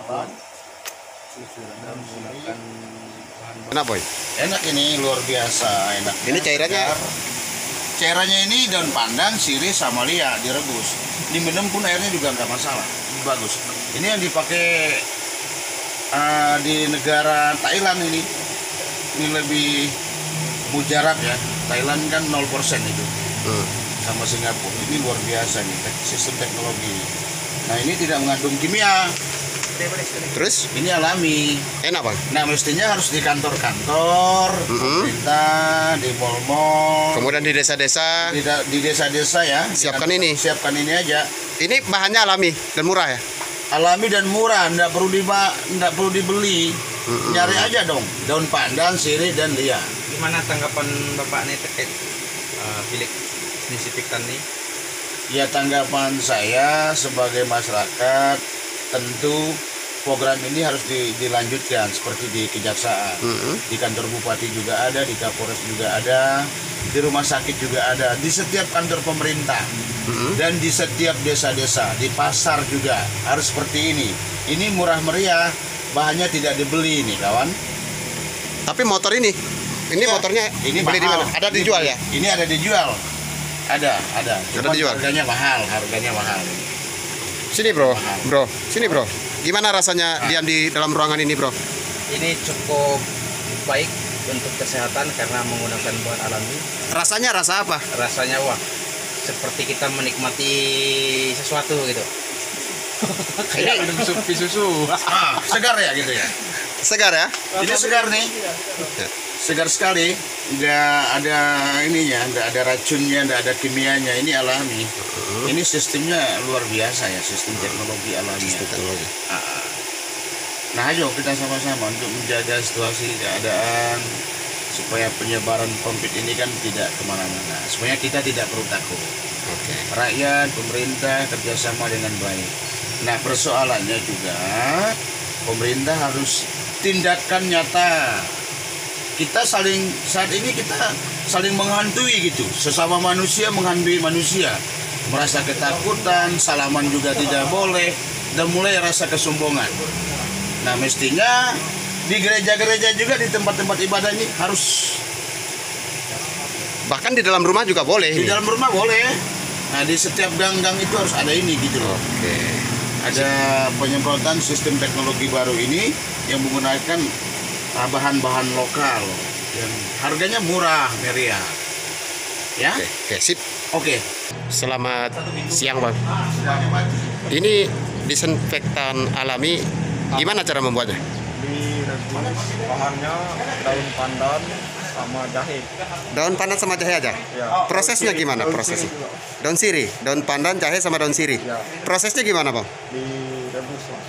buat menggunakan bahan Enak boy. Enak ini, luar biasa enak. Ini cairannya? Cairannya ini daun pandan, sirih sama lia direbus. Diminum pun airnya juga nggak masalah. Bagus. Ini yang dipakai di negara Thailand ini. Ini lebih mujarab ya. Thailand kan 0% itu. Sama Singapura. Ini luar biasa nih sistem teknologi. Nah, ini tidak mengandung kimia. Terus Ini alami. enak bang. Nah, mestinya harus di kantor-kantor, pemerintah, di mal-mal, Kemudian di desa-desa di desa-desa ya. Siapkan ini. Siapkan ini aja. Ini bahannya alami dan murah ya. Alami dan murah, nggak perlu dibeli. Nyari aja dong. Daun pandan, sirih dan lia. Gimana tanggapan Bapak nih terkait bilik disinfektan nih? Ya, tanggapan saya sebagai masyarakat, tentu program ini harus dilanjutkan seperti di kejaksaan, di kantor bupati juga ada, di Kapolres juga ada, di rumah sakit juga ada, di setiap kantor pemerintah dan di setiap desa-desa, di pasar juga harus seperti ini. Ini murah meriah, bahannya tidak dibeli ini kawan. Tapi motor ini Ya, motornya ini beli di mahal. mana? Ada dijual ya? Ini ada dijual. Ada. Cuman dijual? harganya mahal. Sini bro, sini bro. Gimana rasanya diam di dalam ruangan ini bro? Ini cukup baik untuk kesehatan karena menggunakan bahan alami. Rasanya rasa apa? Rasanya wah, seperti kita menikmati sesuatu gitu. Kayak minum susu. Segar ya gitu ya. Segar ya? Ini segar nih. Segar sekali, nggak ada ininya, nggak ada racunnya, nggak ada kimianya. Ini alami. Ini sistemnya luar biasa ya, sistem teknologi alami. Nah, ayo kita sama-sama untuk menjaga situasi keadaan supaya penyebaran COVID ini kan tidak kemana-mana. Sebenarnya kita tidak perlu takut. Rakyat, pemerintah kerjasama dengan baik. Nah, persoalannya juga pemerintah harus tindakan nyata. Saat ini kita saling menghantui gitu, sesama manusia menghantui manusia, merasa ketakutan, salaman juga tidak boleh, dan mulai rasa kesombongan. Nah, mestinya di gereja-gereja juga, di tempat-tempat ibadah ini harus, Bahkan di dalam rumah juga boleh. di dalam rumah boleh. Nah, di setiap gang-gang itu harus ada ini gitu loh. Ada penyemprotan sistem teknologi baru ini yang menggunakan bahan-bahan lokal yang harganya murah meriah. Ya? Oke, sip. Oke. Selamat siang bang. Ini disinfektan alami. Gimana cara membuatnya? Direbus bahannya daun pandan sama jahe. Daun pandan sama jahe aja? Ya. Prosesnya gimana prosesnya? Daun sirih, daun pandan, jahe sama daun sirih. Ya. Prosesnya gimana bang? Direbus lah.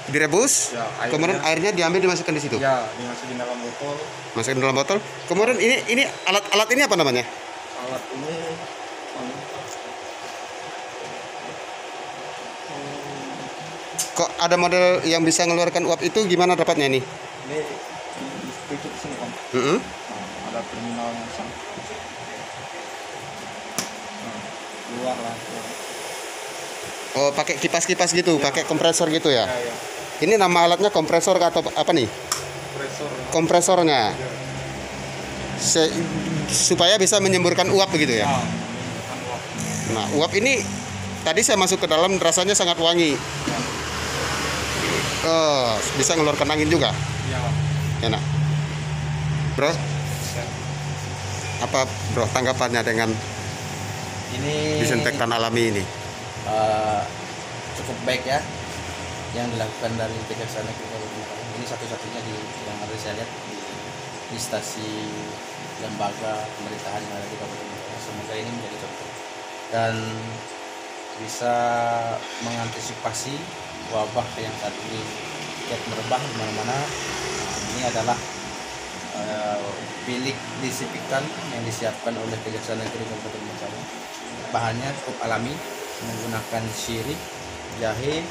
Direbus, Ya, kemudian airnya diambil dimasukkan di situ. Ya, dimasukin dalam botol. Masukin dalam botol. Kemudian ini alat ini apa namanya? Alat ini Kok ada model yang bisa mengeluarkan uap itu gimana dapatnya ini? tutup sini om. Mm-hmm. Nah, ada terminalnya sana. Nah, keluar lah. Oh, pakai kipas-kipas gitu, pakai kompresor gitu ya? Ya. Ini nama alatnya kompresor atau apa nih? Kompresor. Kompresornya. Supaya bisa menyemburkan uap begitu ya? Nah, uap ini tadi saya masuk ke dalam rasanya sangat wangi. Oh, bisa ngeluarkan angin juga. Ya. Enak. Bro, apa bro tanggapannya dengan Ini disinfektan alami ini? cukup baik ya yang dilakukan dari Kejaksaan Negeri Kabupaten Makassar. Ini satu-satunya yang ada saya lihat di stasi lembaga pemerintahan yang ada di Kabupaten Makassar. Semoga ini menjadi contoh dan bisa mengantisipasi wabah yang saat ini kiat merebah di mana-mana. Ini adalah bilik disinfektan yang disiapkan oleh Kejaksaan Negeri Kabupaten Makassar. Bahannya cukup alami, menggunakan sirih, jahe,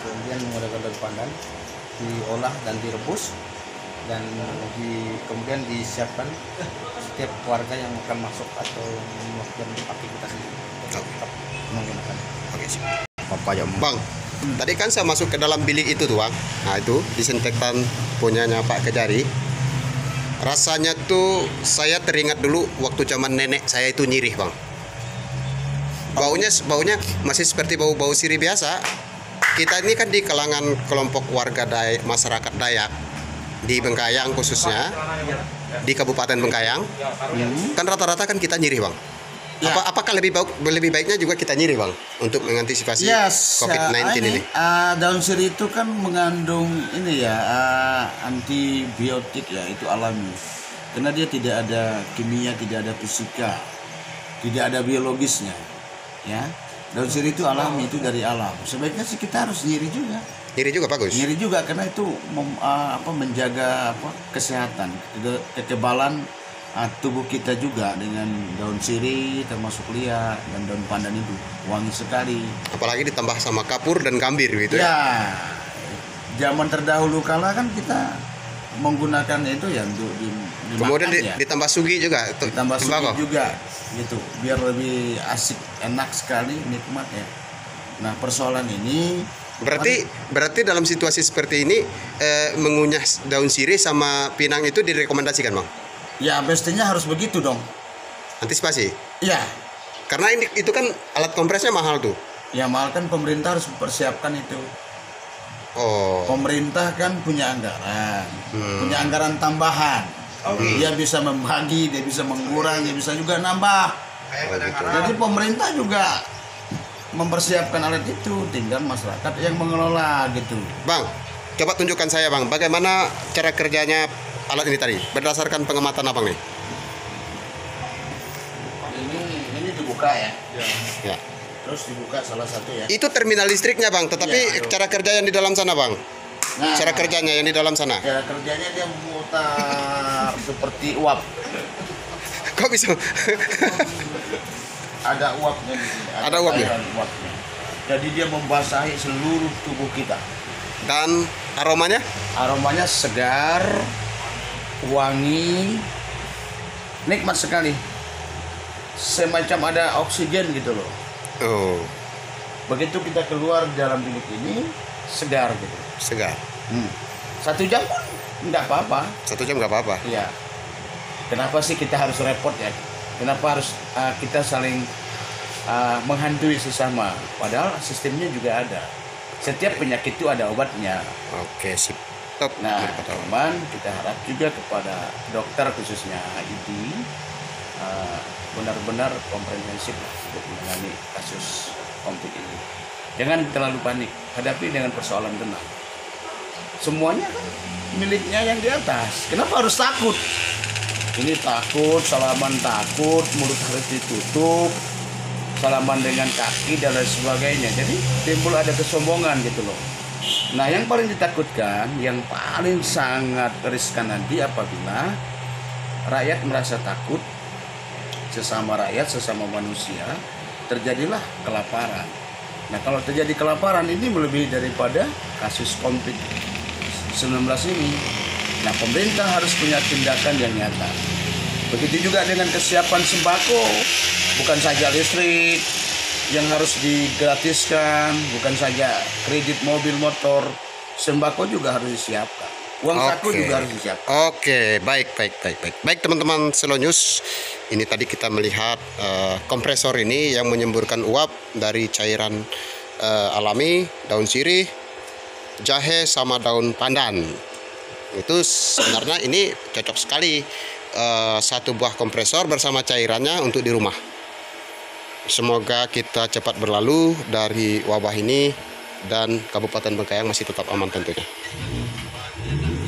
kemudian menggunakan daun pandan, diolah dan direbus, dan kemudian disiapkan setiap warga yang akan masuk atau melakukan aktivitas ini tetap menggunakan. Oke, Apa ya bang, Tadi kan saya masuk ke dalam bilik itu tuh Bang. Nah itu disinfektan punyanya Pak Kejari. Rasanya tuh saya teringat dulu waktu zaman nenek saya itu nyirih Bang. Baunya masih seperti bau-bau sirih biasa. Kita ini kan di kalangan kelompok warga masyarakat Dayak di Bengkayang khususnya, di Kabupaten Bengkayang, kan rata-rata kan kita nyirih Bang. Ya. Apakah lebih baiknya juga kita nyirih Bang untuk mengantisipasi COVID-19 ini? Daun sirih itu kan mengandung ini ya antibiotik ya, itu alami. Karena dia tidak ada kimia, tidak ada fisika, tidak ada biologisnya. Ya, daun sirih itu alami, itu dari alam. Sebaiknya sih kita harus nyirih juga. Nyirih juga bagus. Nyirih juga karena itu menjaga kesehatan, kekebalan tubuh kita juga dengan daun sirih termasuk liat dan daun pandan itu wangi sekali. Apalagi ditambah sama kapur dan gambir gitu ya. Ya, zaman terdahulu kala kan kita menggunakan itu ya untuk dimakan. Kemudian ya. ditambah sugi juga. Ditambah tembakau. sugi juga gitu, biar lebih asik, enak sekali, nikmat ya. Nah persoalan ini Berarti dalam situasi seperti ini mengunyah daun sirih sama pinang itu direkomendasikan Bang? ya mestinya harus begitu dong. Antisipasi. Ya, Karena itu kan alat kompresnya mahal tuh. ya mahal kan, pemerintah harus mempersiapkan itu. Oh. Pemerintah kan punya anggaran tambahan. Dia bisa membagi, dia bisa mengurang, dia bisa juga nambah. Jadi pemerintah juga mempersiapkan alat itu, tinggal masyarakat yang mengelola gitu. Bang, coba tunjukkan saya Bang, bagaimana cara kerjanya alat ini tadi berdasarkan pengamatan Abang nih. Ini dibuka ya. Ya. Terus dibuka salah satu ya. Itu terminal listriknya Bang, tetapi Iya, ayo. cara kerja yang di dalam sana Bang. Nah, Cara kerjanya yang di dalam sana. cara kerjanya dia memutar seperti uap. Kok bisa? Ada uapnya di sini. Ada uapnya? cairan uapnya. Jadi dia membasahi seluruh tubuh kita. Dan aromanya? Aromanya segar, wangi, nikmat sekali. Semacam ada oksigen gitu loh. Oh, Begitu kita keluar dalam bilik ini, segar gitu. segar. 1 jam pun nggak apa-apa. 1 jam nggak apa-apa. Iya. Kenapa sih kita harus repot ya? Kenapa harus kita saling menghantui sesama? Padahal sistemnya juga ada. Setiap penyakit itu ada obatnya. Oke, sip. Top. Nah, teman, kita harap juga kepada dokter khususnya ID benar-benar komprehensif untuk menangani kasus COVID ini. Jangan terlalu panik, hadapi dengan persoalan tenang. Semuanya kan miliknya yang di atas. Kenapa harus takut? Ini takut, salaman takut, mulut harus ditutup, salaman dengan kaki dan lain sebagainya. Jadi timbul ada kesombongan gitu loh. Nah, yang paling ditakutkan, yang paling sangat riskan nanti apabila rakyat merasa takut, sesama rakyat, sesama manusia, terjadilah kelaparan. Nah, kalau terjadi kelaparan ini melebihi daripada kasus COVID-19 ini. Nah, pemerintah harus punya tindakan yang nyata. Begitu juga dengan kesiapan sembako, bukan saja listrik yang harus digratiskan, bukan saja kredit mobil motor, sembako juga harus disiapkan. Uang saku juga harus disiapkan. Oke, baik teman-teman Selo News. Ini tadi kita melihat kompresor ini yang menyemburkan uap dari cairan alami, daun sirih, jahe sama daun pandan. Itu sebenarnya ini cocok sekali, satu buah kompresor bersama cairannya untuk di rumah. Semoga kita cepat berlalu dari wabah ini dan Kabupaten Bengkayang masih tetap aman tentunya.